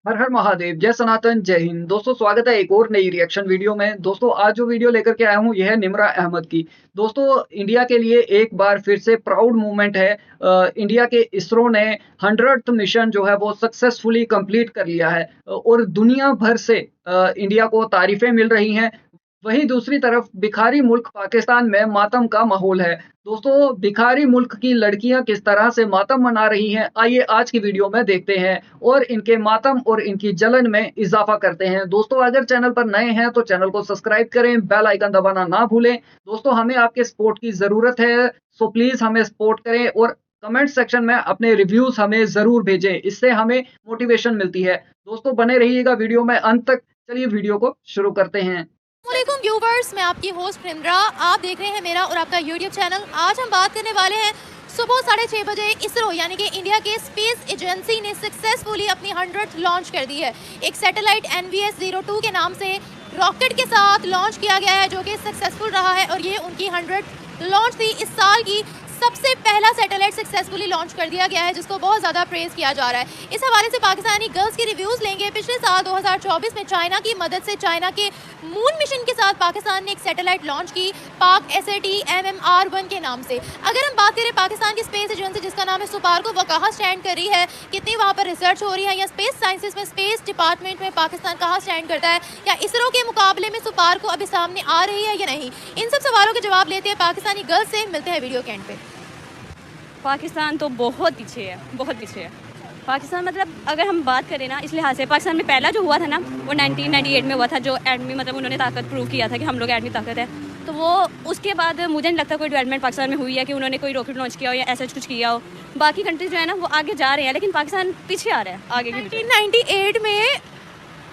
हर हर महादेव, जय सनातन, जय हिंद। दोस्तों स्वागत है एक और नई रिएक्शन वीडियो में। दोस्तों आज जो वीडियो लेकर के आया हूँ यह है निम्रा अहमद की। दोस्तों इंडिया के लिए एक बार फिर से प्राउड मोमेंट है। इंडिया के इसरो ने 100th मिशन जो है वो सक्सेसफुली कंप्लीट कर लिया है और दुनिया भर से इंडिया को तारीफें मिल रही हैं। वहीं दूसरी तरफ भिखारी मुल्क पाकिस्तान में मातम का माहौल है। दोस्तों भिखारी मुल्क की लड़कियां किस तरह से मातम मना रही हैं, आइए आज की वीडियो में देखते हैं और इनके मातम और इनकी जलन में इजाफा करते हैं। दोस्तों अगर चैनल पर नए हैं तो चैनल को सब्सक्राइब करें, बेल आइकन दबाना ना भूलें। दोस्तों हमें आपके सपोर्ट की जरूरत है, सो प्लीज हमें सपोर्ट करें और कमेंट सेक्शन में अपने रिव्यूज हमें जरूर भेजें, इससे हमें मोटिवेशन मिलती है। दोस्तों बने रहिएगा वीडियो में अंत तक। चलिए वीडियो को शुरू करते हैं। वालेकुम व्यूवर्स, मैं आपकी होस्ट निम्रा। आप देख रहे हैं मेरा और आपका यूट्यूब चैनल। आज हम बात करने वाले हैं सुबह 6:30 बजे इसरो यानी कि इंडिया के स्पेस एजेंसी ने सक्सेसफुली अपनी 100th लॉन्च कर दी है। एक सैटेलाइट NVS-02 के नाम से रॉकेट के साथ लॉन्च किया गया है जो कि सक्सेसफुल रहा है और ये उनकी 100th लॉन्च थी। इस साल की सबसे पहला सैटेलाइट सक्सेसफुली लॉन्च कर दिया गया है जिसको बहुत ज़्यादा प्रेज किया जा रहा है। इस हवाले से पाकिस्तानी गर्ल्स के रिव्यूज़ लेंगे। पिछले साल 2024 में चाइना की मदद से चाइना के मून मिशन के साथ पाकिस्तान ने एक सैटेलाइट लॉन्च की, पाक SAT MMR-1 के नाम से। अगर हम बात करें पाकिस्तान की स्पेस एजेंसी जिसका नाम है सुपार्को, वो कहाँ स्टैंड कर रही है, कितनी वहाँ पर रिसर्च हो रही है, या स्पेस साइंसेस में स्पेस डिपार्टमेंट में पाकिस्तान कहाँ स्टैंड करता है, या इसरो के मुकाबले में सुपार्को अभी सामने आ रही है या नहीं, इन सब सवालों के जवाब लेते हैं पाकिस्तानी गर्ल्स से। मिलते हैं वीडियो के एंड पे। पाकिस्तान तो बहुत पीछे है, बहुत पीछे है पाकिस्तान। मतलब अगर हम बात करें ना इस लिहाज से, पाकिस्तान में पहला जो हुआ था ना वो 1998 में हुआ था, जो एटमी मतलब उन्होंने ताकत प्रूव किया था कि हम लोग एटमी ताकत है। तो वो उसके बाद मुझे नहीं लगता कोई डेवलपमेंट पाकिस्तान में हुई है कि उन्होंने कोई रॉकेट लॉन्च किया हो या ऐसा कुछ किया हो। बाकी कंट्रीज जो है ना वो आगे जा रहे हैं, लेकिन पाकिस्तान पीछे आ रहा है आगे की। 1998 में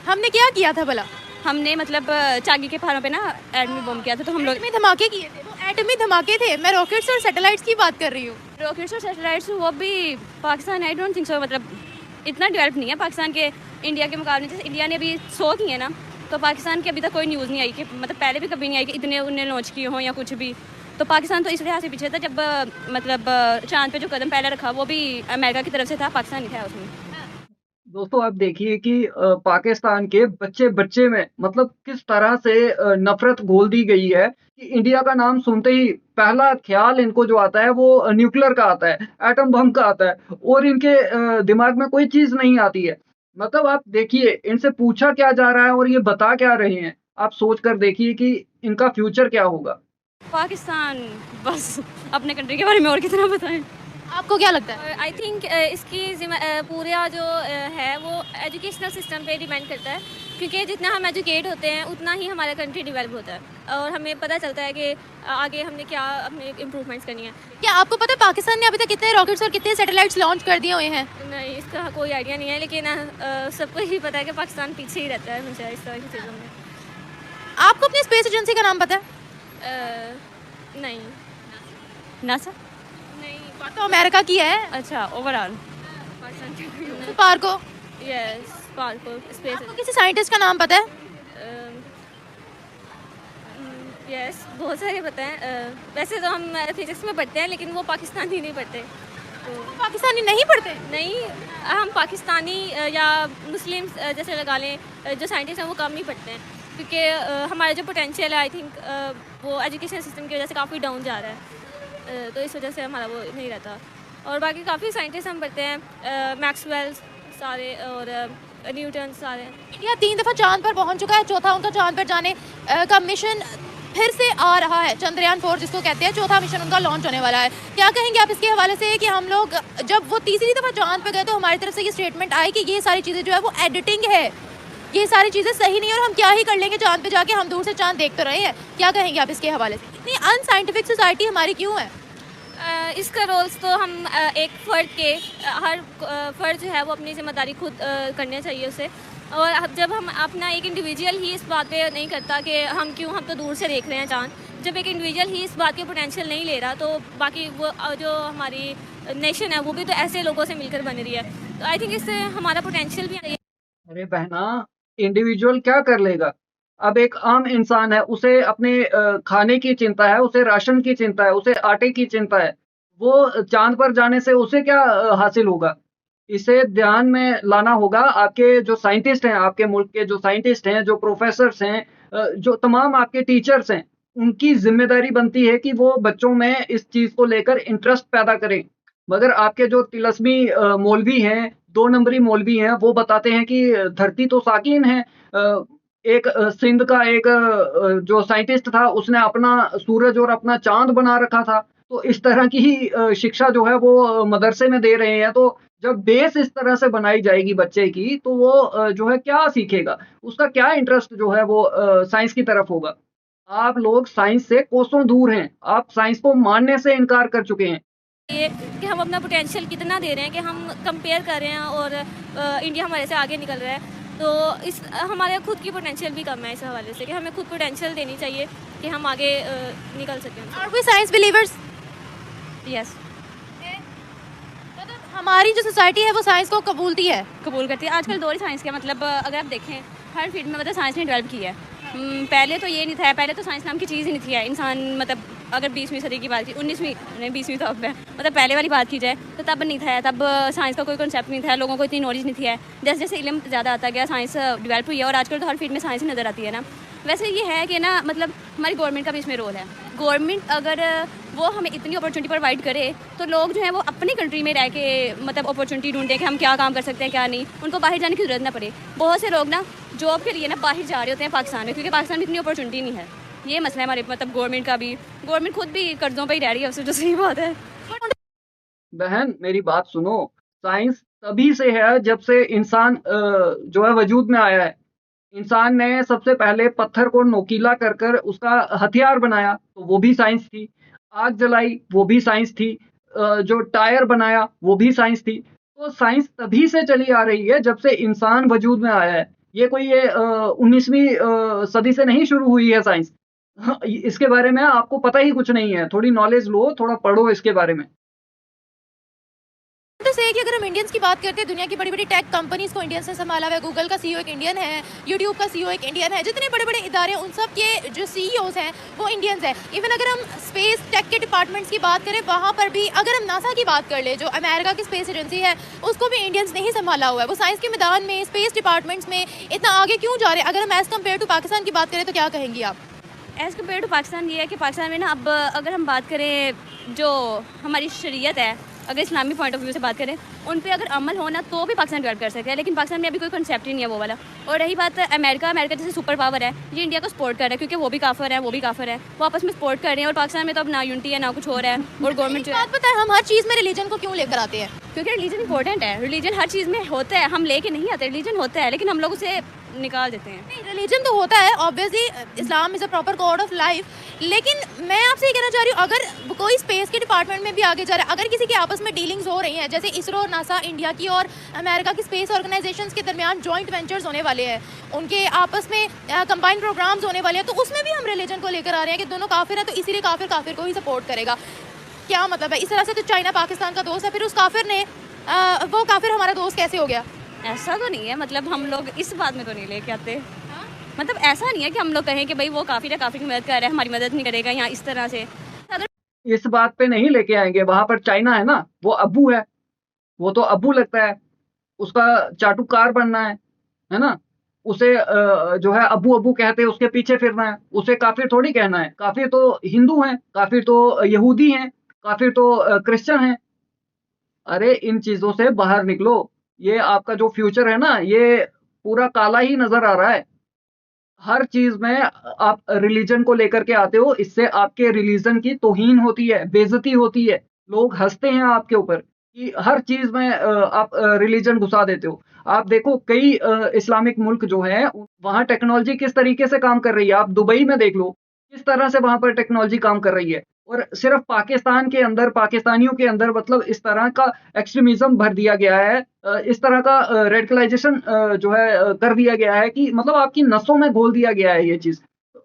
हमने क्या किया था भला? हमने मतलब चागी के पहाड़ों पे ना एटमी बम किया था, तो हम लोग एटमी धमाके किए थे। वो एटमी धमाके थे, मैं रॉकेट्स और सैटेलाइट्स की बात कर रही हूँ। रॉकेट्स और सैटेलाइट्स वो भी Pakistan I don't think so, मतलब इतना डेवलप नहीं है पाकिस्तान के इंडिया के मुकाबले। जैसे इंडिया ने अभी 100 किए ना, तो पाकिस्तान की अभी तक कोई न्यूज़ नहीं आई कि मतलब पहले भी कभी नहीं आई कि इतने उन्हें लॉन्च किए हों या कुछ भी। तो पाकिस्तान तो इस लिहाज से पीछे था। जब मतलब चांद पे जो कदम पहले रखा वो भी अमेरिका की तरफ से था, पाकिस्तान नहीं था उसमें। दोस्तों आप देखिए कि पाकिस्तान के बच्चे-बच्चे में मतलब किस तरह से नफ़रत घोल दी गई है कि इंडिया का नाम सुनते ही पहला ख़्याल इनको जो आता है वो न्यूक्लियर का आता है, एटम बम का आता है और इनके दिमाग में कोई चीज़ नहीं आती है। मतलब आप देखिए इनसे पूछा क्या जा रहा है और ये बता क्या रहे हैं। आप सोच कर देखिए कि इनका फ्यूचर क्या होगा। पाकिस्तान बस अपने कंट्री के बारे में और कितना बताएं। आपको क्या लगता है? आई थिंक इसकी पूरा जो है वो एजुकेशनल सिस्टम पे डिपेंड करता है, क्योंकि जितना हम एजुकेट होते हैं उतना ही हमारा कंट्री डेवलप होता है और हमें पता चलता है कि आगे हमने क्या अपने इम्प्रूवमेंट्स करनी है। क्या आपको पता है पाकिस्तान ने अभी तक कितने रॉकेट्स और कितने सैटेलाइट्स लॉन्च कर दिए हुए हैं? नहीं, इसका कोई आइडिया नहीं है, लेकिन सबको ही पता है कि पाकिस्तान पीछे ही रहता है हमेशा इस तरह की चीज़ों में। आपको अपनी स्पेस एजेंसी का नाम पता है? नहीं। नासा? नहीं। तो अमेरिका की है। अच्छा, ओवरऑल सुपार्को। यस, पार्को स्पेस। आपको किसी साइंटिस्ट का नाम पता है? यस, बहुत सारे पता हैं। वैसे तो हम फिजिक्स में पढ़ते हैं, लेकिन वो पाकिस्तानी नहीं पढ़ते। तो पाकिस्तानी नहीं पढ़ते? नहीं, हम पाकिस्तानी या मुस्लिम जैसे लगा लें, जो साइंटिस्ट हैं वो कम नहीं पढ़ते हैं, क्योंकि हमारा जो पोटेंशियल है आई थिंक वो एजुकेशन सिस्टम की वजह से काफ़ी डाउन जा रहा है। तो इस वजह से हमारा वो नहीं रहता। और बाकी काफ़ी साइंटिस्ट हम पढ़ते हैं, मैक्सवेल सारे और न्यूटन सारे। इंडिया 3 दफ़ा चांद पर पहुंच चुका है, चौथा उनका चांद पर जाने का मिशन फिर से आ रहा है। चंद्रयान 4 जिसको कहते हैं, चौथा मिशन उनका लॉन्च होने वाला है। क्या कहेंगे आप इसके हवाले से कि हम लोग जब वो तीसरी दफ़ा चांद पर गए तो हमारी तरफ से ये स्टेटमेंट आई कि ये सारी चीज़ें जो है वो एडिटिंग है, ये सारी चीज़ें सही नहीं है और हम क्या ही कर लेंगे चांद पे जाके, हम दूर से चांद देख तो रहे हैं। क्या कहेंगे आप इसके हवाले से? इतनी अनसाइंटिफिक सोसाइटी हमारी क्यों है? इसका रोल्स तो हम एक फ़र्द के हर फ़र्द जो है वो अपनी ज़िम्मेदारी खुद करनी चाहिए उसे। और जब हम अपना एक इंडिविजुअल ही इस बात पे नहीं करता कि हम तो दूर से देख रहे हैं चाँद, जब एक इंडिविजुअल ही इस बात के पोटेंशियल नहीं ले रहा, तो बाकी वो जो हमारी नेशन है वो भी तो ऐसे लोगों से मिलकर बन रही है। तो आई थिंक इससे हमारा पोटेंशियल भी अरे बहना, इंडिविजुअल क्या कर लेगा? अब एक आम इंसान है, उसे अपने खाने की चिंता है, उसे राशन की चिंता है, उसे आटे की चिंता है। वो चाँद पर जाने से उसे क्या हासिल होगा? इसे ध्यान में लाना होगा। आपके जो साइंटिस्ट हैं, आपके मुल्क के जो साइंटिस्ट हैं, जो प्रोफ़ेसर्स हैं, जो तमाम आपके टीचर्स हैं, उनकी ज़िम्मेदारी बनती है कि वो बच्चों में इस चीज़ को लेकर इंटरेस्ट पैदा करें। मगर आपके जो तिलस्मी मौलवी हैं, 2 नंबरी मौलवी हैं, वो बताते हैं कि धरती तो साकीन है। एक सिंध का एक जो साइंटिस्ट था, उसने अपना सूरज और अपना चाँद बना रखा था। तो इस तरह की ही शिक्षा जो है वो मदरसे में दे रहे हैं। तो जब बेस इस तरह से बनाई जाएगी बच्चे की, तो वो जो है क्या सीखेगा? उसका क्या इंटरेस्ट जो है वो साइंस की तरफ होगा। आप लोग साइंस से कोसों दूर हैं। आप साइंस को मानने से इनकार कर चुके हैं। ये कि हम अपना पोटेंशियल कितना दे रहे हैं, कि हम कंपेयर कर रहे हैं और इंडिया हमारे से आगे निकल रहा है। तो इस हमारे खुद की पोटेंशियल भी कम है इस हवाले से, कि हमें खुद पोटेंशियल देनी चाहिए कि हम आगे निकल सकें। Are we science believers? Yes, मतलब हमारी जो सोसाइटी है वो साइंस को कबूलती है। कबूल करती है। आजकल दौर ही साइंस का, मतलब अगर आप देखें हर फील्ड में मतलब साइंस ने डेवलप किया है। पहले तो ये नहीं था, पहले तो साइंस नाम की चीज़ ही नहीं थी। इंसान मतलब अगर 20वीं सदी की बात की, 19वीं नहीं 20वीं तो अब है, मतलब पहले वाली बात की जाए तो तब नहीं था। तब साइंस का कोई कॉन्सेप्ट नहीं था, लोगों को इतनी नॉलेज नहीं थी है। जैसे जैसे इल्म ज़्यादा आता गया, साइंस डेवलप हुई है और आजकल तो हर फील्ड में साइंस ही नज़र आती है ना। वैसे ये है कि ना, मतलब हमारी गवर्नमेंट का भी इसमें रोल है। गवर्नमेंट अगर वो हमें इतनी अपॉर्चुनिटी प्रोवाइड करे तो लोग जो है वो अपनी कंट्री में रह के मतलब अपॉर्चुनिटी ढूंढें कि हम क्या काम कर सकते हैं क्या नहीं, उनको बाहर जाने की ज़रूरत ना पड़े। बहुत से लोग ना जॉब के लिए ना बाहर जा रहे होते हैं पाकिस्तान में, क्योंकि पाकिस्तान में इतनी अपॉर्चुनिटी नहीं है। ये मसला है हमारे, मतलब गवर्नमेंट का भी। गवर्नमेंट खुद भी कर्जों पर ही रह रही है, उससे जो सही बात है। बहन मेरी बात सुनो, साइंस तभी से है जब से इंसान जो है वजूद में आया है। इंसान ने सबसे पहले पत्थर को नोकीला कर कर उसका हथियार बनाया, तो वो भी साइंस थी। आग जलाई, वो भी साइंस थी। जो टायर बनाया, वो भी साइंस थी। तो साइंस तभी से चली आ रही है जब से इंसान वजूद में आया है। ये कोई ये 19वीं सदी से नहीं शुरू हुई है साइंस। हाँ, इसके बारे में आपको पता ही कुछ नहीं है। थोड़ी नॉलेज लो, थोड़ा पढ़ो इसके बारे में। तो से कि अगर हम इंडियंस की बात करते हैं, दुनिया की बड़ी बड़ी टेक कंपनीज को इंडियंस ने संभाला हुआ है। गूगल का सीईओ एक इंडियन है, यूट्यूब का सीईओ एक इंडियन है। जितने बड़े बड़े इदारे उन सब के जो सीईओज हैं वो इंडियंस हैं। इवन अगर हम स्पेस टेक के डिपार्टमेंट्स की बात करें, वहाँ पर भी अगर हम नासा की बात कर ले, जो अमेरिका की स्पेस एजेंसी है, उसको भी इंडियंस ने ही संभाला हुआ है। वो साइंस के मैदान में, स्पेस डिपार्टमेंट्स में इतना आगे क्यों जा रहे हैं? अगर हम एज़ कम्पेयर टू पाकिस्तान की बात करें तो क्या कहेंगी आप? एज़ कम्पेयर टू पाकिस्तान ये है कि पाकिस्तान में ना, अब अगर हम बात करें जो हमारी शरीयत है, अगर इस्लामी पॉइंट ऑफ व्यू से बात करें, उन पे अगर अमल होना तो भी पाकिस्तान डेवलप कर सकता है। लेकिन पाकिस्तान में अभी कोई कॉन्सेप्ट ही नहीं है वो वाला। और रही बात अमेरिका जैसे सुपर पावर है, ये इंडिया को सपोर्ट कर रहा है, क्योंकि वो भी काफिर है, वो भी काफिर है, वो आपस में सपोर्ट कर रहे हैं। और पाकिस्तान में तो अब ना यूनिटी है ना कुछ और है। और गवर्नमेंट जो है, बात पता है हम हर चीज़ में रिलीजन को क्यों लेकर आते हैं? क्योंकि रिलीजन इंपॉर्टेंट है। रिलीजन हर चीज़ में होता है, हम लेके नहीं आते। रिलीजन होता है लेकिन हम लोग उसे निकाल देते हैं। नहीं, रिलीजन तो होता है, obviously Islam is a proper code of life. लेकिन मैं आपसे ये कहना चाह रही हूँ, अगर कोई स्पेस के डिपार्टमेंट में भी आगे जा रहा है, अगर किसी की आपस में डीलिंग्स हो रही हैं, जैसे इसरो और नासा इंडिया की और अमेरिका की स्पेस ऑर्गेनाइजेशंस के दरमियान जॉइंट वेंचर्स होने वाले हैं, उनके आपस में कंबाइंड प्रोग्राम्स होने वाले हैं, तो उसमें भी हम रिलीजन को लेकर आ रहे हैं कि दोनों काफिर हैं, तो इसीलिए काफिर काफिर को ही सपोर्ट करेगा। क्या मतलब है? इस तरह से तो चाइना पाकिस्तान का दोस्त है, फिर उस काफिर ने वो काफिर हमारा दोस्त कैसे हो गया? ऐसा तो नहीं है, मतलब हम लोग इस बात में तो नहीं लेके आते। मतलब ऐसा नहीं है कि हम लोग कहें कि भाई वो काफिर है, काफिर की मदद कर रहा है, हमारी मदद नहीं करेगा, यहाँ इस तरह से इस बात पे नहीं लेके आएंगे। वहां पर चाइना है ना, वो अब्बू है, वो तो अब्बू लगता है, उसका चाटुकार बनना है ना। उसे जो है अब्बू अब्बू कहते हैं, उसके पीछे फिरना है। उसे काफिर थोड़ी कहना है। काफिर तो हिंदू हैं, काफिर तो यहूदी हैं, काफिर तो क्रिश्चियन हैं। अरे इन चीजों से बाहर निकलो। ये आपका जो फ्यूचर है ना, ये पूरा काला ही नजर आ रहा है। हर चीज में आप रिलीजन को लेकर के आते हो, इससे आपके रिलीजन की तौहीन होती है, बेइज्जती होती है। लोग हंसते हैं आपके ऊपर कि हर चीज में आप रिलीजन घुसा देते हो। आप देखो कई इस्लामिक मुल्क जो है, वहां टेक्नोलॉजी किस तरीके से काम कर रही है। आप दुबई में देख लो, किस तरह से वहां पर टेक्नोलॉजी काम कर रही है। और सिर्फ पाकिस्तान के अंदर, पाकिस्तानियों के अंदर मतलब इस तरह का एक्सट्रीमिज्म भर दिया गया है, इस तरह का रेडिकलाइजेशन जो है कर दिया गया है कि मतलब आपकी नसों में घोल दिया गया है ये चीज।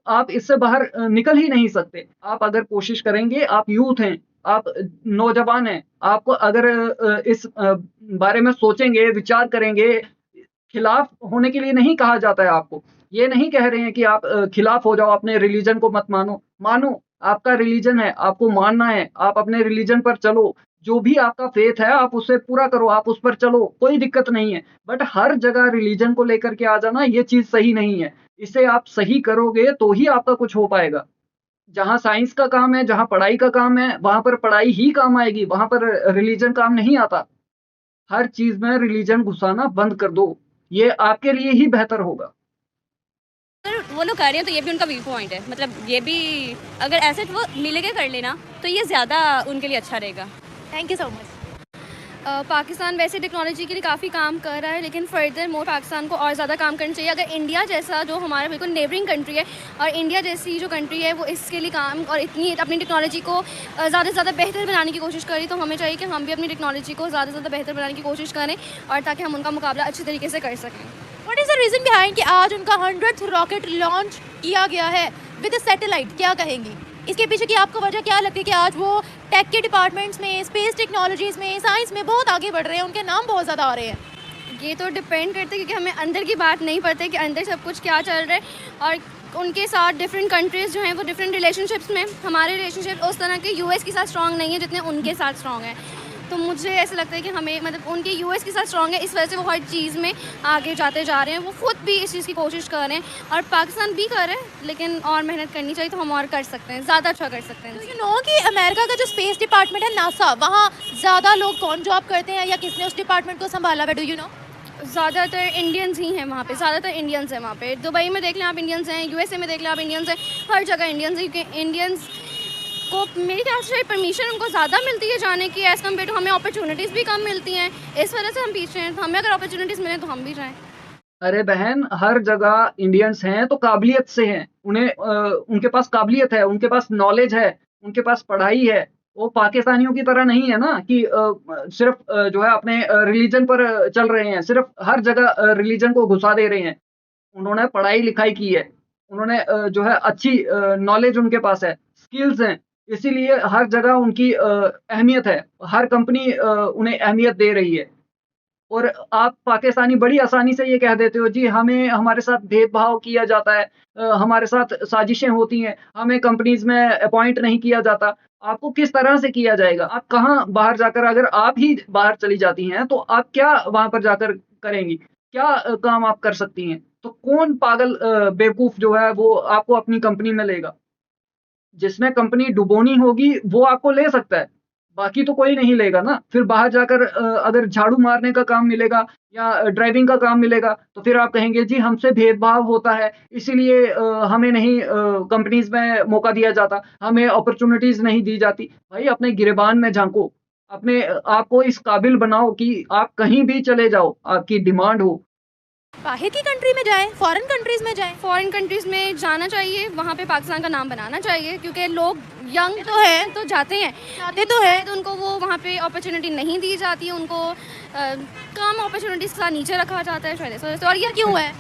आप इससे बाहर निकल ही नहीं सकते। आप अगर कोशिश करेंगे, आप यूथ हैं, आप नौजवान हैं, आपको अगर इस बारे में सोचेंगे, विचार करेंगे। खिलाफ होने के लिए नहीं कहा जाता है आपको। ये नहीं कह रहे हैं कि आप खिलाफ हो जाओ, अपने रिलीजन को मत मानो। मानो, आपका रिलीजन है, आपको मानना है, आप अपने रिलीजन पर चलो। जो भी आपका फेथ है आप उसे पूरा करो, आप उस पर चलो, कोई दिक्कत नहीं है। बट हर जगह रिलीजन को लेकर के आ जाना ये चीज़ सही नहीं है। इसे आप सही करोगे तो ही आपका कुछ हो पाएगा। जहाँ साइंस का काम है, जहाँ पढ़ाई का काम है, वहाँ पर पढ़ाई ही काम आएगी, वहाँ पर रिलीजन काम नहीं आता। हर चीज़ में रिलीजन घुसाना बंद कर दो, ये आपके लिए ही बेहतर होगा। अगर वो लोग कर रहे हैं तो ये भी उनका व्यू पॉइंट है, मतलब ये भी अगर ऐसे वो मिल के कर लेना तो ये ज़्यादा उनके लिए अच्छा रहेगा। Thank you so much. Pakistan वैसे टेक्नोलॉजी के लिए काफ़ी काम कर रहा है, लेकिन फर्दर मोर पाकिस्तान को और ज़्यादा काम करना चाहिए। अगर इंडिया जैसा जो हमारा बिल्कुल नेबरिंग कंट्री है और इंडिया जैसी जो कंट्री है वो इसके लिए काम और इतनी अपनी टेक्नोलॉजी को ज़्यादा से ज़्यादा बेहतर बनाने की कोशिश करें, तो हमें चाहिए कि हम भी अपनी टेक्नोलॉजी को ज़्यादा से ज़्यादा बेहतर बनाने की कोशिश करें और ताकि हम उनका मुकाबला अच्छे तरीके से कर सकें। What is the reason behind कि आज उनका 100th रॉकेट लॉन्च किया गया है विद सैटेलाइट, क्या कहेंगी? इसके पीछे की आपको वजह क्या लगती है कि आज वो टेक के डिपार्टमेंट्स में, स्पेस टेक्नोलॉजीज़ में, साइंस में बहुत आगे बढ़ रहे हैं, उनके नाम बहुत ज़्यादा आ रहे हैं? ये तो डिपेंड करता है क्योंकि हमें अंदर की बात नहीं पता है कि अंदर सब कुछ क्या चल रहा है और उनके साथ डिफरेंट कंट्रीज़ जो हैं वो डिफरेंट रिलेशनशिप्स में, हमारे रिलेशनशिप उस तरह के यूएस के साथ स्ट्रॉन्ग नहीं है जितने उनके साथ स्ट्रॉन्ग है। तो मुझे ऐसा लगता है कि हमें मतलब उनके यूएस के साथ स्ट्रॉन्ग है, इस वजह से वो हर चीज़ में आगे जाते जा रहे हैं। वो खुद भी इस चीज़ की कोशिश कर रहे हैं और पाकिस्तान भी कर रहे हैं, लेकिन और मेहनत करनी चाहिए तो हम और कर सकते हैं, ज़्यादा अच्छा कर सकते हैं। यू नो कि अमेरिका का जो स्पेस डिपार्टमेंट है नासा, वहाँ ज़्यादा लोग कौन जॉब करते हैं या किसने उस डिपार्टमेंट को संभाला है? Do you know? ज़्यादातर इंडियंस ही हैं वहाँ पे, ज़्यादातर इंडियंस हैं वहाँ पे। दुबई में देख लें आप इंडियंस हैं, यूएसए में देख लें आप इंडियंस हैं, हर जगह इंडियंस हैं क्योंकि इंडियंस को मेरे ख्याल से परमिशन उनको ज़्यादा मिलती है जाने की एज़ कम्पेयर टू हमें अपॉर्चुनिटीज़ भी कम मिलती हैं, इस वजह से हम पीछे हैं। तो हमें अगर अपॉर्चुनिटीज़ मिलें तो हम भी जाएँ। अरे बहन, हर जगह इंडियंस हैं तो काबिलियत से हैं, उन्हें उनके पास काबिलियत है, उनके पास नॉलेज है, उनके पास पढ़ाई है। वो पाकिस्तानियों की तरह नहीं है ना कि सिर्फ जो है अपने रिलीजन पर चल रहे हैं, सिर्फ हर जगह रिलीजन को घुसा दे रहे हैं। उन्होंने पढ़ाई लिखाई की है, उन्होंने जो है अच्छी नॉलेज उनके पास है, स्किल्स हैं, इसीलिए हर जगह उनकी अहमियत है, हर कंपनी उन्हें अहमियत दे रही है। और आप पाकिस्तानी बड़ी आसानी से ये कह देते हो जी हमें हमारे साथ भेदभाव किया जाता है, हमारे साथ साजिशें होती हैं, हमें कंपनीज में अपॉइंट नहीं किया जाता। आपको किस तरह से किया जाएगा? आप कहाँ बाहर जाकर, अगर आप ही बाहर चली जाती हैं तो आप क्या वहाँ पर जाकर करेंगी? क्या काम आप कर सकती हैं? तो कौन पागल बेवकूफ़ जो है वो आपको अपनी कंपनी में लेगा? जिसमें कंपनी डुबोनी होगी वो आपको ले सकता है, बाकी तो कोई नहीं लेगा ना। फिर बाहर जाकर अगर झाड़ू मारने का काम मिलेगा या ड्राइविंग का काम मिलेगा तो फिर आप कहेंगे जी हमसे भेदभाव होता है, इसीलिए हमें नहीं कंपनीज में मौका दिया जाता, हमें अपॉर्चुनिटीज नहीं दी जाती। भाई अपने गिरेबान में झांको, अपने आप को इस काबिल बनाओ कि आप कहीं भी चले जाओ, आपकी डिमांड हो। बाहर की कंट्री में जाएं, फॉरेन कंट्रीज़ में जाएं? फॉरेन कंट्रीज़ में जाना चाहिए, वहाँ पे पाकिस्तान का नाम बनाना चाहिए क्योंकि लोग यंग तो हैं, तो जाते हैं, जाते तो हैं, तो उनको वो वहाँ पे अपॉर्चुनिटी नहीं दी जाती, उनको कम अपॉर्चुनिटीज़ के साथ नीचे रखा जाता है शायद इस वजह से। और ये क्यों है?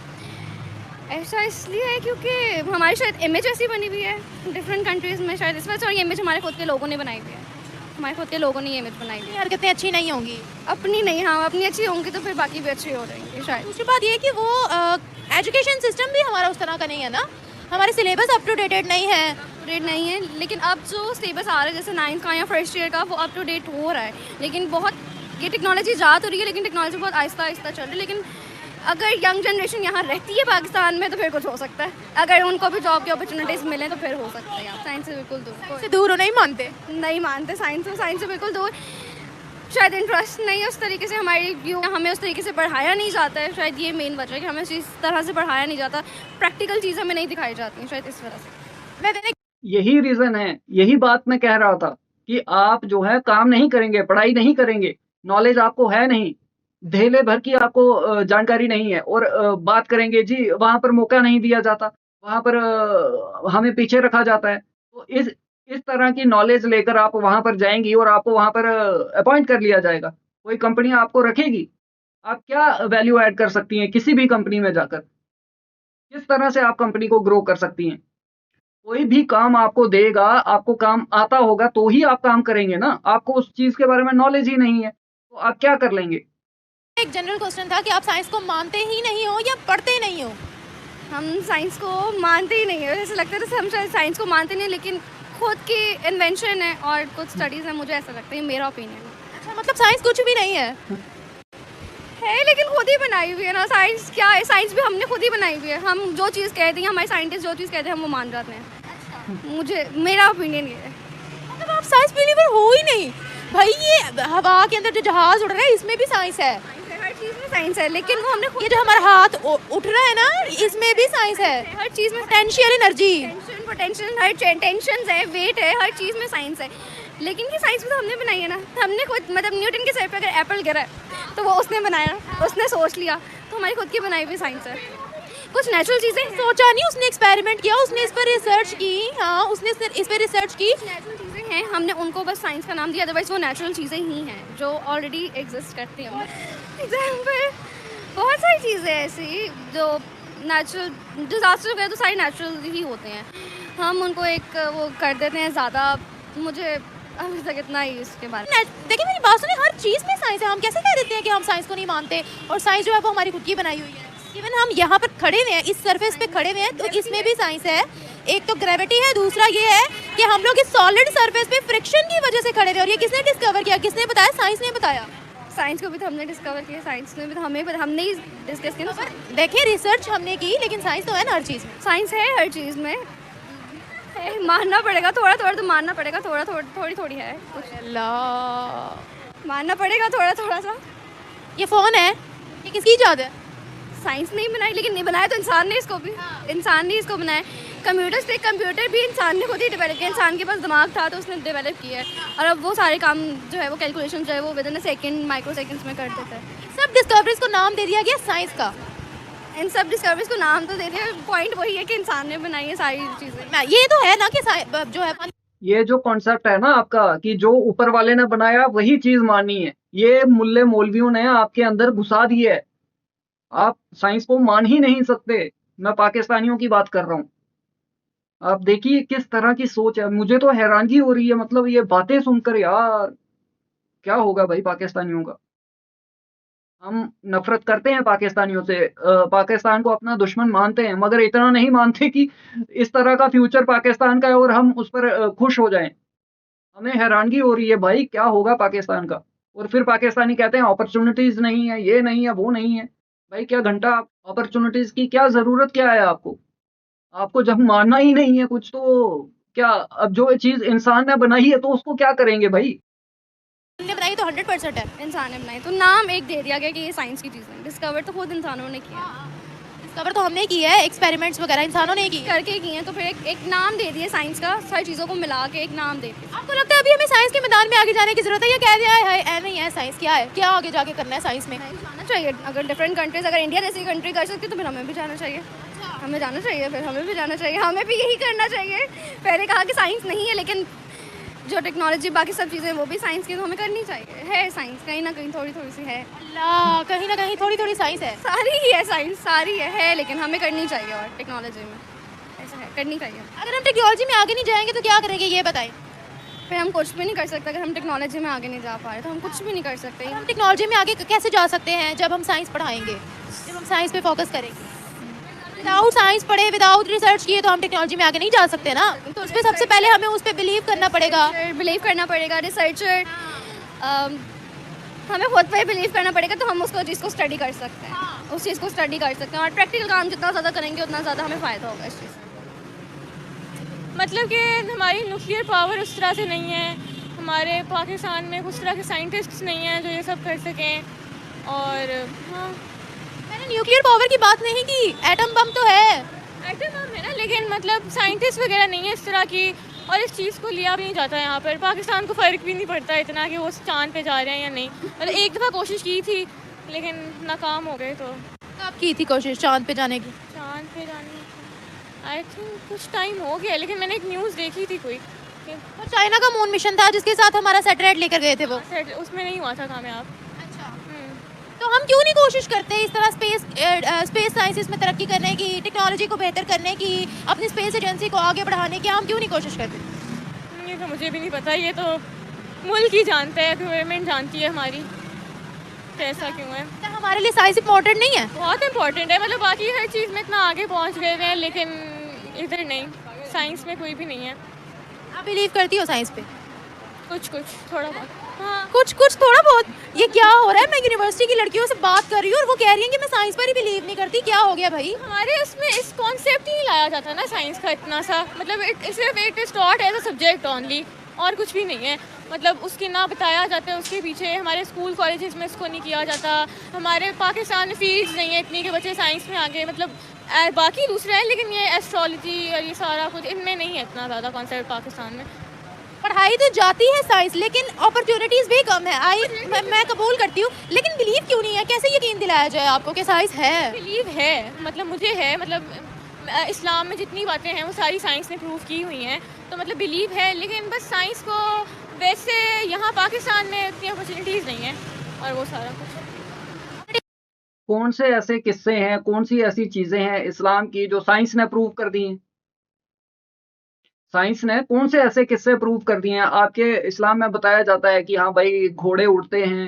ऐसा इसलिए है क्योंकि हमारी शायद इमेज ऐसी बनी हुई है डिफरेंट कंट्रीज़ में, शायद इस वजह से। और ये इमेज हमारे खुद के लोगों ने बनाई हुई है, हमारे खुद के लोगों ने ये इमेज बनाई हुई है। हरकतें अच्छी नहीं होंगी। अपनी नहीं, हाँ अपनी अच्छी होंगी तो फिर बाकी भी अच्छी हो जाएंगी शायद। दूसरी बात ये है कि वो एजुकेशन सिस्टम भी हमारा उस तरह का नहीं है ना, हमारे सिलेबस अप टू डेटेड नहीं है। डेट नहीं है, लेकिन अब जो सिलेबस आ रहा है जैसे 9th का या फर्स्ट ईयर का वो अप टू डेट हो रहा है, लेकिन बहुत ये टेक्नोलॉजी जा तो रही है लेकिन टेक्नोलॉजी बहुत आहिस्ता आहिस्ता चल रही है। लेकिन अगर यंग जनरेशन यहाँ रहती है पाकिस्तान में तो फिर कुछ हो सकता है, अगर उनको भी जॉब की अपॉर्चुनिटीज़ मिलें तो फिर हो सकता है। यहाँ साइंस से बिल्कुल दूर, से दूर हो, नहीं मानते? नहीं मानते साइंस से बिल्कुल दूर। शायद इंटरेस्ट नहीं है उस तरीके से, हमारी व्यू हमें उस तरीके से पढ़ाया नहीं जाता है, शायद ये मेन वजह है कि हमें इस तरह से पढ़ाया नहीं जाता, प्रैक्टिकल चीज़ हमें नहीं दिखाई जाती हैं, शायद इस वजह से। यही रीज़न है, यही बात मैं कह रहा था कि आप जो है काम नहीं करेंगे, पढ़ाई नहीं करेंगे, नॉलेज आपको है नहीं, धेले भर की आपको जानकारी नहीं है और बात करेंगे जी वहाँ पर मौका नहीं दिया जाता, वहाँ पर हमें पीछे रखा जाता है। तो इस तरह की नॉलेज लेकर आप वहाँ पर जाएँगी और आपको वहाँ पर अपॉइंट कर लिया जाएगा, कोई कंपनी आपको रखेगी? आप क्या वैल्यू ऐड कर सकती हैं किसी भी कंपनी में जाकर? किस तरह से आप कंपनी को ग्रो कर सकती हैं? कोई भी काम आपको देगा, आपको काम आता होगा तो ही आप काम करेंगे ना, आपको उस चीज़ के बारे में नॉलेज ही नहीं है, तो आप क्या कर लेंगे? एक जनरल क्वेश्चन था कि आप साइंस को मानते ही नहीं हो या पढ़ते नहीं हो? हम साइंस को मानते ही नहीं है, ऐसा लगता है जैसे हम शायद साइंस को मानते नहीं, लेकिन खुद की इन्वेंशन है और कुछ स्टडीज़ हैं, मुझे ऐसा लगता है, मेरा ओपिनियन है। मतलब साइंस कुछ भी नहीं है। लेकिन खुद ही बनाई हुई है ना। साइंस क्या है, साइंस भी हमने खुद ही बनाई हुई है। हम जो चीज़ कहते हैं, हमारे साइंटिस्ट जो चीज़ कहते हैं हम वो मान जाते हैं। मुझे मेरा ओपिनियन ये है। मतलब आप साइंस बिलीवर हो ही नहीं भाई। ये हवा के अंदर जो जहाज उड़ रहा है इसमें भी साइंस है। हर चीज़ में साइंस है, लेकिन वो हमने ये जो हमारा हाथ उठ रहा है ना इसमें भी साइंस है। हर चीज़ में पोटेंशियल एनर्जी, पोटेंशियल, हर टेंशन है, वेट है, हर चीज़ में साइंस है। लेकिन ये साइंस भी तो हमने बनाई है ना। हमने खुद, मतलब न्यूटन के सर पे अगर एप्पल गिरा है तो वो उसने बनाया, उसने सोच लिया, तो हमारी खुद की बनाई हुई साइंस है। कुछ नेचुरल चीज़ें सोचा नहीं, उसने एक्सपेरिमेंट किया, उसने इस पर रिसर्च की। हाँ, उसने इस पर रिसर्च की। नेचुरल चीज़ें हैं, हमने उनको बस साइंस का नाम दिया, अदरवाइज वो नेचुरल चीज़ें ही हैं जो ऑलरेडी एग्जिस्ट करती हैं। एग्जाम्पल बहुत सारी चीज़ें ऐसी जो नेचुरल, डिज़ास्टर वगैरह तो सारे नेचुरल ही होते हैं। हम उनको एक वो कर देते हैं ज़्यादा। मुझे अभी तक इतना ही इसके बारे में। देखिए मेरी बात सुनिए, हर चीज़ में साइंस है। हम कैसे कह देते हैं कि हम साइंस को नहीं मानते, और साइंस जो है वो हमारी खुद की बनाई हुई है। इवन हम यहाँ पर खड़े हुए हैं, इस सरफेस पे खड़े हुए हैं, तो इसमें भी साइंस है। एक तो ग्रेविटी है, दूसरा ये है कि हम लोग इस सॉलिड सरफेस पे फ्रिक्शन की वजह से खड़े हुए। और ये किसने डिस्कवर किया, किसने बताया? साइंस ने बताया। साइंस को भी तो हमने डिस्कवर किया, साइंस ने भी तो हमने ही डिस्कस किया। पर देखिए रिसर्च हमने की, लेकिन साइंस तो है ना हर चीज़ में। साइंस है हर चीज़ में, मानना पड़ेगा। थोड़ा थोड़ा तो मानना पड़ेगा, थोड़ी थोड़ी है कुछ, मानना पड़ेगा थोड़ा थोड़ा सा। ये फ़ोन है, ये किसकी इजाद है? साइंस नहीं बनाई, लेकिन नहीं बनाया तो इंसान ने इसको भी। इंसान ने इसको बनाया। कंप्यूटर भी इंसान ने खुद ही डेवलप किया। इंसान के पास दिमाग था तो उसने डेवलप किया है, और अब वो सारे काम जो है वो कैलकुलेशन जो है वो with in a second, micro seconds में कर देता है। सब डिस्कवरीज को नाम दे दिया गया साइंस का। इन सब डिस्कवरीज को नाम तो दे दिया, पॉइंट वही है कि इंसान ने बनाई है सारी चीज़ें। ये तो है ना कि जो है ये जो कॉन्सेप्ट है ना आपका कि जो ऊपर वाले ने बनाया वही चीज माननी है, ये मुल्ले मौलवियों ने आपके अंदर घुसा दी है। आप साइंस को मान ही नहीं सकते। मैं पाकिस्तानियों की बात कर रहा हूँ। आप देखिए किस तरह की सोच है। मुझे तो हैरानगी हो रही है, मतलब ये बातें सुनकर यार, क्या होगा भाई पाकिस्तानियों का। हम नफरत करते हैं पाकिस्तानियों से, पाकिस्तान को अपना दुश्मन मानते हैं, मगर इतना नहीं मानते कि इस तरह का फ्यूचर पाकिस्तान का है और हम उस पर खुश हो जाएं। हमें हैरानगी हो रही है भाई, क्या होगा पाकिस्तान का। और फिर पाकिस्तानी कहते हैं अपॉर्चुनिटीज नहीं है, ये नहीं है, वो नहीं है। भाई क्या घंटा अपॉर्चुनिटीज की क्या जरूरत क्या है आपको? आपको जब मानना ही नहीं है कुछ, तो क्या अब जो चीज इंसान ने बनाई है तो उसको क्या करेंगे भाई? ने बनाई तो 100% है। इंसान ने बनाई तो नाम एक दे दिया गया कि ये साइंस की चीज़ है। डिस्कवर तो खुद इंसानों ने किया। डिस्कवर तो हमने किया है, एक्सपेरिमेंट्स वगैरह इंसानों ने की करके किए हैं, तो फिर एक नाम दे दिए साइंस का। सारी चीज़ों को मिला के एक नाम दे दिया। आपको लगता है अभी हमें साइंस के मैदान में आगे जाने की जरूरत है, या कह दिया है नहीं है साइंस क्या है, क्या आगे जाके करना है साइंस में? जाना चाहिए। अगर डिफरेंट कंट्रीज, अगर इंडिया जैसी कंट्री कर सकती है तो फिर हमें भी जाना चाहिए। हमें जाना चाहिए, फिर हमें भी जाना चाहिए, हमें भी यही करना चाहिए। पहले कहा कि साइंस नहीं है, लेकिन जो टेक्नोलॉजी बाकी सब चीज़ें वो भी साइंस की, तो हमें करनी चाहिए। है साइंस कहीं ना कहीं थोड़ी थोड़ी सी है। अल्लाह, कहीं ना कहीं थोड़ी थोड़ी साइंस है। सारी ही है साइंस, सारी है, लेकिन हमें करनी चाहिए। और टेक्नोलॉजी में ऐसा है, करनी चाहिए। अगर हम टेक्नोलॉजी में आगे नहीं जाएंगे तो क्या करेंगे ये बताएं? फिर हम कुछ भी नहीं कर सकते। अगर हम टेक्नोलॉजी में आगे नहीं जा पा रहे तो हम कुछ भी नहीं कर सकते। हम टेक्नोलॉजी में आगे कैसे जा सकते हैं? जब हम साइंस पढ़ाएंगे, जब हम साइंस पे फोकस करेंगे। विदाउट साइंस पढ़े, विदाउट रिसर्च किए तो हम टेक्नोलॉजी में आगे नहीं जा सकते ना। तो उस पर सबसे पहले हमें उस पर बिलीव करना पड़ेगा। रिसर्चर हमें खुद पे बिलीव करना पड़ेगा, तो हम उसको चीज़ को स्टडी कर सकते हैं। उस चीज़ को स्टडी कर सकते हैं, और प्रैक्टिकल काम जितना ज़्यादा करेंगे उतना ज़्यादा हमें फ़ायदा होगा इस चीज़ से। मतलब कि हमारी न्यूक्लियर पावर उस तरह से नहीं है। हमारे पाकिस्तान में उस तरह के साइंटिस्ट्स नहीं हैं जो ये सब कर सकें। और हाँ, मैंने न्यूक्लियर पावर की बात नहीं की, एटम बम तो है। एटम बम है ना, लेकिन मतलब साइंटिस्ट वगैरह नहीं है इस तरह की। और इस चीज़ को लिया भी नहीं जाता यहाँ पर। पाकिस्तान को फ़र्क भी नहीं पड़ता इतना कि वो चाँद पे जा रहे हैं या नहीं। मतलब एक दफ़ा कोशिश की थी लेकिन नाकाम हो गए। तो कब की थी कोशिश चांद पे जाने की? चाँद पे जाने आई थिंक कुछ टाइम हो गया, लेकिन मैंने एक न्यूज़ देखी थी कोई कि और चाइना का मून मिशन था जिसके साथ हमारा सैटेलाइट लेकर गए थे वो। उसमें नहीं हुआ था कामयाब। अच्छा, तो हम क्यों नहीं कोशिश करते इस तरह स्पेस साइंसेस में तरक्की करने की, टेक्नोलॉजी को बेहतर करने की, अपनी स्पेस एजेंसी को आगे बढ़ाने की? हम क्यों नहीं कोशिश करते? ये तो मुझे भी नहीं पता। ये तो मुल्क ही जानता है, गवर्नमेंट जानती है हमारी कैसा क्यों है। तो हमारे लिए साइंस इम्पोर्टेंट नहीं है? बहुत इम्पोर्टेंट है। मतलब बाकी हर चीज़ में इतना आगे पहुंच गए हैं, लेकिन इधर नहीं। साइंस में कोई भी नहीं है। आप बिलीव करती हो साइंस पे? कुछ थोड़ा बहुत। हाँ। कुछ कुछ थोड़ा बहुत। ये क्या हो रहा है? मैं यूनिवर्सिटी की लड़कियों से बात कर रही हूँ और वो कह रही हैं कि मैं साइंस पर ही बिलीव नहीं करती। क्या हो गया भाई? हमारे उसमें इस कॉन्सेप्ट ही नहीं लाया जाता ना साइंस का इतना सा, मतलब सिर्फ it is taught as a subject only, और कुछ भी नहीं है। मतलब उसके ना बताया जाता है, उसके पीछे हमारे स्कूल कॉलेजेस में इसको नहीं किया जाता। हमारे पाकिस्तान में फील्ड्स नहीं है इतनी कि बच्चे साइंस में आगे, मतलब बाकी दूसरे हैं, लेकिन ये एस्ट्रोलॉजी और ये सारा कुछ इनमें नहीं है इतना ज़्यादा कॉन्सेप्ट पाकिस्तान में। पढ़ाई तो जाती है साइंस, लेकिन अपॉर्चुनिटीज भी कम है। मैं कबूल करती हूँ, लेकिन बिलीव क्यों नहीं है? कैसे यकीन दिलाया जाए आपको कि साइंस है? बिलीव है, मतलब मुझे है, मतलब इस्लाम में जितनी बातें हैं वो सारी साइंस ने प्रूव की हुई हैं, तो मतलब बिलीव है। लेकिन बस साइंस को वैसे यहाँ पाकिस्तान में इतनी अपॉर्चुनिटीज़ नहीं है, और वो सारा कुछ। कौन से ऐसे किस्से हैं, कौन सी ऐसी चीजें हैं इस्लाम की जो साइंस ने प्रूव कर दी हैं? साइंस ने कौन से ऐसे किस्से प्रूव कर दिए हैं? आपके इस्लाम में बताया जाता है कि हाँ भाई घोड़े उड़ते हैं,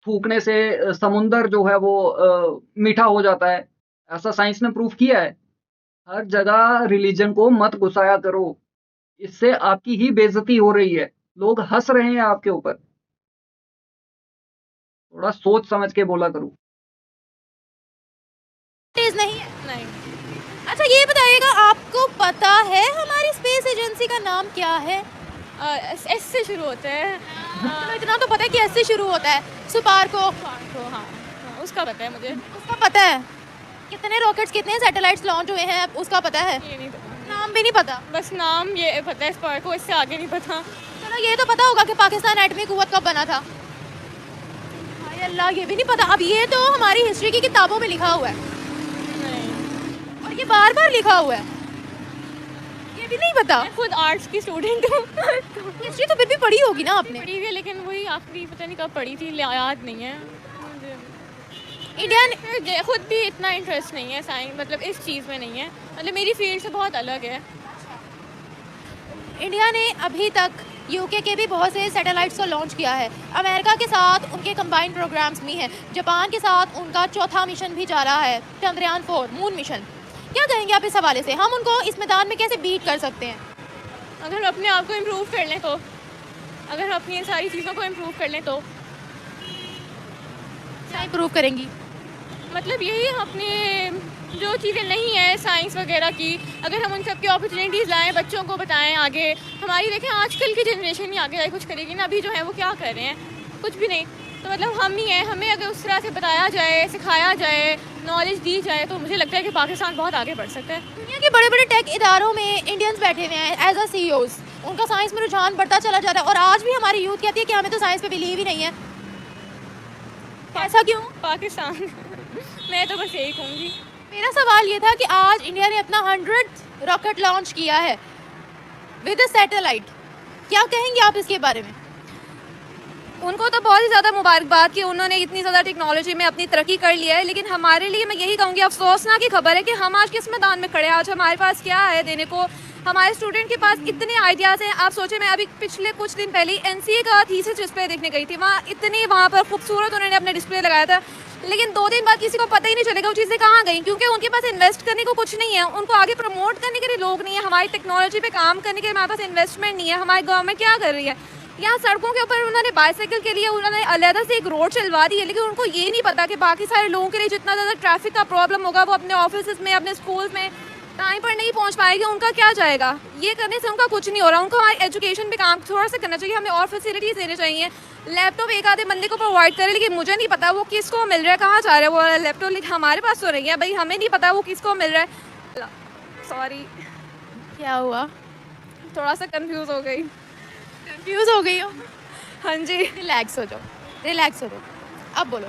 थूकने से समुंदर जो है वो मीठा हो जाता है। ऐसा साइंस ने प्रूव किया है। हर जगह रिलीजन को मत घुसाया करो, इससे आपकी ही बेइज्जती हो रही है। लोग हंस रहे हैं आपके ऊपर। थोड़ा सोच समझ के बोला करो। तेज नहीं है। नहीं। अच्छा ये बताइएगा, आपको पता है हमारी स्पेस एजेंसी का नाम क्या है? एस से शुरू होता है। चलो इतना तो पता है कि एस से शुरू होता है। सुपार्को। तो हाँ, उसका पता है मुझे। उसका पता है? कितने रॉकेट्स, कितने सैटेलाइट्स लॉन्च हुए हैं, उसका पता है? ये नहीं पता, नाम भी नहीं पता? बस नाम ये पता है स्पार्क को, इससे आगे नहीं पता। चलो ये तो पता होगा कि पाकिस्तान एटमी कुव्वत कब बना था। हाय अल्लाह, ये भी नहीं पता। अब ये तो हमारी हिस्ट्री की किताबों में लिखा हुआ है, नहीं, और ये बार बार लिखा हुआ है। ये भी नहीं पता? मैं खुद आर्ट्स की स्टूडेंट हूँ। हिस्ट्री तो फिर भी पढ़ी होगी ना आपने? पढ़ी हुई है, लेकिन वही आखिरी पता नहीं कब पढ़ी थी, याद नहीं है मुझे। इंडिया ने मुझे खुद भी इतना इंटरेस्ट नहीं है साइंस, मतलब इस चीज़ में नहीं है, मतलब मेरी फील्ड से बहुत अलग है। इंडिया ने अभी तक यूके के भी बहुत से सैटेलाइट्स को लॉन्च किया है। अमेरिका के साथ उनके कंबाइंड प्रोग्राम्स भी हैं। जापान के साथ उनका चौथा मिशन भी जा रहा है, चंद्रयान 4 मून मिशन। क्या कहेंगे आप इस हवाले से? हम उनको इस मैदान में कैसे बीट कर सकते हैं? अगर हम अपने आप को इम्प्रूव कर लें तो, अगर हम अपनी इन सारी चीज़ों को इम्प्रूव कर लें तो, क्या इम्प्रूव करेंगी? मतलब यही अपने जो चीज़ें नहीं है साइंस वगैरह की, अगर हम उन सब की अपॉर्चुनिटीज़ लाएं, बच्चों को बताएं आगे। हमारी देखें आजकल की जनरेशन ही आगे जाए कुछ करेगी ना, अभी जो है वो क्या कर रहे हैं, कुछ भी नहीं। तो मतलब हम ही हैं, हमें अगर उस तरह से बताया जाए, सिखाया जाए, नॉलेज दी जाए, तो मुझे लगता है कि पाकिस्तान बहुत आगे बढ़ सकता है। दुनिया के बड़े बड़े टेक इदारों में इंडियंस बैठे हुए हैं एज अ CEOs। उनका साइंस में रुझान बढ़ता चला जा रहा है, और आज भी हमारी यूथ कहती है कि हमें तो साइंस पे बिलीव ही नहीं है। ऐसा क्यों? पाकिस्तान मैं तो बस यही कहूँगी। मेरा सवाल ये था कि आज इंडिया ने अपना 100th रॉकेट लॉन्च किया है विद अ सैटेलाइट। क्या कहेंगे आप इसके बारे में? उनको तो बहुत ही ज़्यादा मुबारकबाद कि उन्होंने इतनी ज़्यादा टेक्नोलॉजी में अपनी तरक्की कर लिया है, लेकिन हमारे लिए मैं यही कहूँगी, अफसोसनाक की खबर है कि हम आज किस मैदान में खड़े हैं। आज हमारे पास क्या है देने को? हमारे स्टूडेंट के पास इतने आइडियाज़ हैं। आप सोचें, मैं अभी पिछले कुछ दिन पहले NCA का थीसिस डिस्प्ले देखने गई थी। वहाँ पर खूबसूरत उन्होंने अपने डिस्प्ले लगाया था, लेकिन 2 दिन बाद किसी को पता ही नहीं चलेगा वो चीज़ें कहाँ गई, क्योंकि उनके पास इन्वेस्ट करने को कुछ नहीं है, उनको आगे प्रमोट करने के लिए लोग नहीं है, हमारी टेक्नोलॉजी पे काम करने के लिए हमारे पास इन्वेस्टमेंट नहीं है। हमारी गवर्नमेंट क्या कर रही है? यहाँ सड़कों के ऊपर उन्होंने बाइसाइकिल के लिए उन्होंने अलहदा से एक रोड चलवा दी है, लेकिन उनको ये नहीं पता कि बाकी सारे लोगों के लिए जितना ज़्यादा ट्रैफिक का प्रॉब्लम होगा, वो अपने ऑफिस में, अपने स्कूल में टाइम पर नहीं पहुँच पाएगी। उनका क्या जाएगा? ये करने से उनका कुछ नहीं हो रहा। उनको हमारी एजुकेशन पे काम थोड़ा सा करना चाहिए, हमें और फैसिलिटीज़ देनी चाहिए। लैपटॉप एक आधे बंदे को प्रोवाइड करें, लेकिन मुझे नहीं पता वो किसको मिल रहा है, कहाँ जा रहा है वो लैपटॉप। लेकिन हमारे पास तो नहीं है भाई, हमें नहीं पता वो किसको मिल रहा है। सॉरी, क्या हुआ? थोड़ा सा कंफ्यूज हो गई। कंफ्यूज हो गई हो? हाँ जी, रिलैक्स हो जाओ, रिलैक्स हो जाओ। अब बोलो।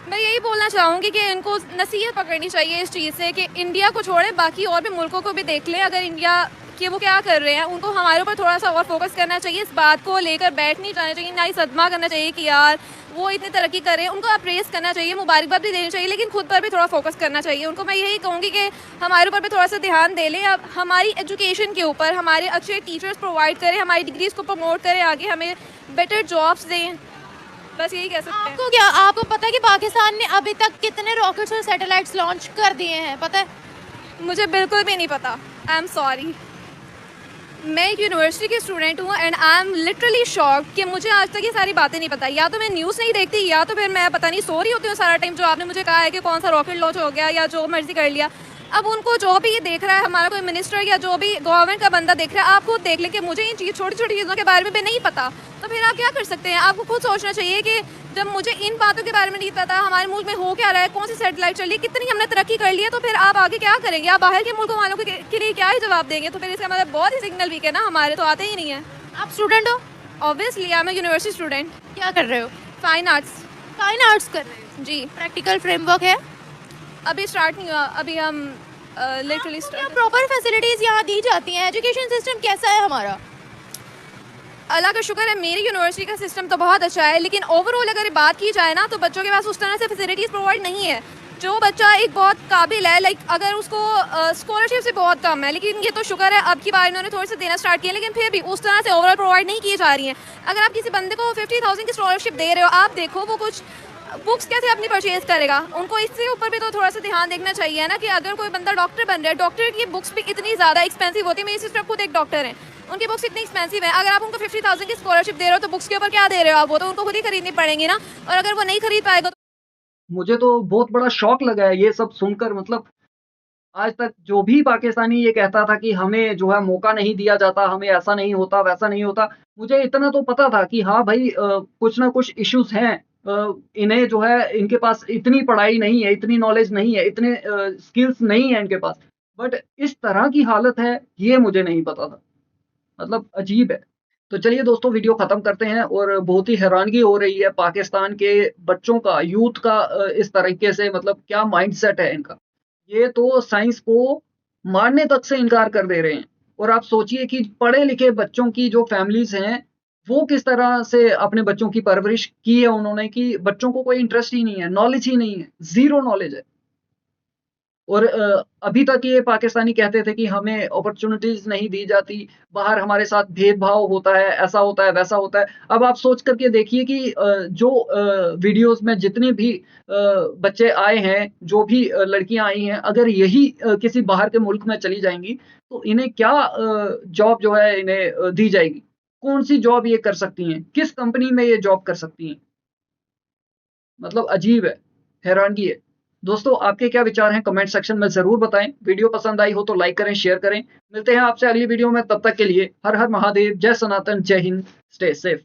मैं यही बोलना चाहूँगी कि इनको नसीहत पकड़नी चाहिए इस चीज़ से कि इंडिया को छोड़े बाकी और भी मुल्कों को भी देख लें। अगर इंडिया कि वो क्या कर रहे हैं, उनको हमारे ऊपर थोड़ा सा और फोकस करना चाहिए। इस बात को लेकर बैठ नहीं जाना चाहिए, ना ही सदमा करना चाहिए कि यार वो इतनी तरक्की कर रहे हैं। उनको अप्रेस करना चाहिए, मुबारकबाद भी देनी चाहिए, लेकिन खुद पर भी थोड़ा फोकस करना चाहिए। उनको मैं यही कहूँगी कि हमारे ऊपर भी थोड़ा सा ध्यान दे लें। अब हमारी एजुकेशन के ऊपर हमारे अच्छे टीचर्स प्रोवाइड करें, हमारी डिग्रीज़ को प्रमोट करें, आगे हमें बेटर जॉब्स दें। बस यही कह सकते हैं। आपको क्या, आपको पता है कि पाकिस्तान ने अभी तक कितने रॉकेट्स और सैटेलाइट्स लॉन्च कर दिए हैं? पता है? मुझे बिल्कुल भी नहीं पता। I am sorry. मैं एक यूनिवर्सिटी की स्टूडेंट हूँ and I am literally shocked कि मुझे आज तक ये सारी बातें नहीं पता। या तो मैं न्यूज़ नहीं देखती या तो फिर मैं पता नहीं सो रही होती हूँ सारा टाइम। जो आपने मुझे कहा है कि कौन सा रॉकेट लॉन्च हो गया या जो मर्जी कर लिया, अब उनको जो भी देख रहा है, हमारा कोई मिनिस्टर या जो भी गवर्नमेंट का बंदा देख रहा है, आप खुद देख लें कि मुझे इन छोटी छोटी चीज़ों के बारे में भी नहीं पता, तो फिर आप क्या कर सकते हैं? आपको खुद सोचना चाहिए कि जब मुझे इन बातों के बारे में नहीं पता हमारे मुल्क में हो क्या रहा है, कौन सी सैटेलाइट चल रही है, कितनी हमने तरक्की कर ली है, तो फिर आप आगे क्या करेंगे? आप बाहर के मुल्कों वालों के लिए क्या ही जवाब देंगे? तो फिर इसका मतलब बहुत ही सिग्नल वीक है ना, हमारे तो आते ही नहीं है। आप स्टूडेंट हो? Obviously I am university student. क्या कर रहे हो? Fine arts. फाइन आर्ट्स कर रहे हो? जी, प्रैक्टिकल फ्रेमवर्क है? अभी स्टार्ट नहीं हुआ, अभी हम लिटरली क्या प्रॉपर फैसिलिटीज़ यहाँ दी जाती हैं? एजुकेशन सिस्टम कैसा है हमारा? अल्लाह का शुक्र है, मेरी यूनिवर्सिटी का सिस्टम तो बहुत अच्छा है, लेकिन ओवरऑल अगर बात की जाए ना तो बच्चों के पास उस तरह से फैसिलिटीज़ प्रोवाइड नहीं है। जो बच्चा एक बहुत काबिल है, लाइक अगर उसको स्कॉलरशिप से बहुत कम है, लेकिन ये तो शुक्र है अब की बार इन्होंने थोड़े से देना स्टार्ट किया, लेकिन फिर भी उस तरह से ओवरऑल प्रोवाइड नहीं की जा रही हैं। अगर आप किसी बंदे को 50,000 की स्कॉलरशिप दे रहे हो, आप देखो वो कुछ बुक्स कैसे अपनी परचेज करेगा। उनको इससे ऊपर भी तो थोड़ा सा ध्यान देखना चाहिए ना कि अगर कोई बंदा डॉक्टर बन रहा है, डॉक्टर की बुक्स भी इतनी ज़्यादा एक्सपेंसिव होती है। मेरी सिस्टर खुद एक डॉक्टर है, उनकी बुक्स इतनी एक्सपेंसिव है। अगर आप उनको 50,000 की स्कॉलरशिप दे रहे हो तो बुक्स के ऊपर क्या दे रहे हो आप? वो तो उनको खुद ही खरीदनी पड़ेंगी ना, और अगर वो नहीं खरीद पाएगा तो मुझे तो बहुत बड़ा शौक लगा है ये सब सुनकर। मतलब आज तक जो भी पाकिस्तानी ये कहता था कि हमें जो है मौका नहीं दिया जाता, हमें ऐसा नहीं होता, वैसा नहीं होता, मुझे इतना तो पता था कि हाँ भाई कुछ ना कुछ इश्यूज हैं। इन्हें जो है इनके पास इतनी पढ़ाई नहीं है, इतनी नॉलेज नहीं है, इतने स्किल्स नहीं है इनके पास। बट इस तरह की हालत है ये मुझे नहीं पता था। मतलब अजीब है। तो चलिए दोस्तों वीडियो खत्म करते हैं। और बहुत ही हैरानगी हो रही है पाकिस्तान के बच्चों का, यूथ का इस तरीके से, मतलब क्या माइंडसेट है इनका। ये तो साइंस को मानने तक से इनकार कर दे रहे हैं। और आप सोचिए कि पढ़े लिखे बच्चों की जो फैमिलीज हैं वो किस तरह से अपने बच्चों की परवरिश की है उन्होंने, कि बच्चों को कोई इंटरेस्ट ही नहीं है, नॉलेज ही नहीं है, जीरो नॉलेज है। और अभी तक ये पाकिस्तानी कहते थे कि हमें अपॉर्चुनिटीज नहीं दी जाती, बाहर हमारे साथ भेदभाव होता है, ऐसा होता है, वैसा होता है। अब आप सोच करके देखिए कि जो वीडियोस में जितने भी बच्चे आए हैं, जो भी लड़कियां आई हैं, अगर यही किसी बाहर के मुल्क में चली जाएंगी तो इन्हें क्या जॉब जो है इन्हें दी जाएगी? कौन सी जॉब ये कर सकती हैं? किस कंपनी में ये जॉब कर सकती हैं? मतलब अजीब है, हैरानगी है। दोस्तों आपके क्या विचार हैं कमेंट सेक्शन में ज़रूर बताएं। वीडियो पसंद आई हो तो लाइक करें, शेयर करें। मिलते हैं आपसे अगली वीडियो में, तब तक के लिए हर हर महादेव, जय सनातन, जय हिंद, स्टे सेफ।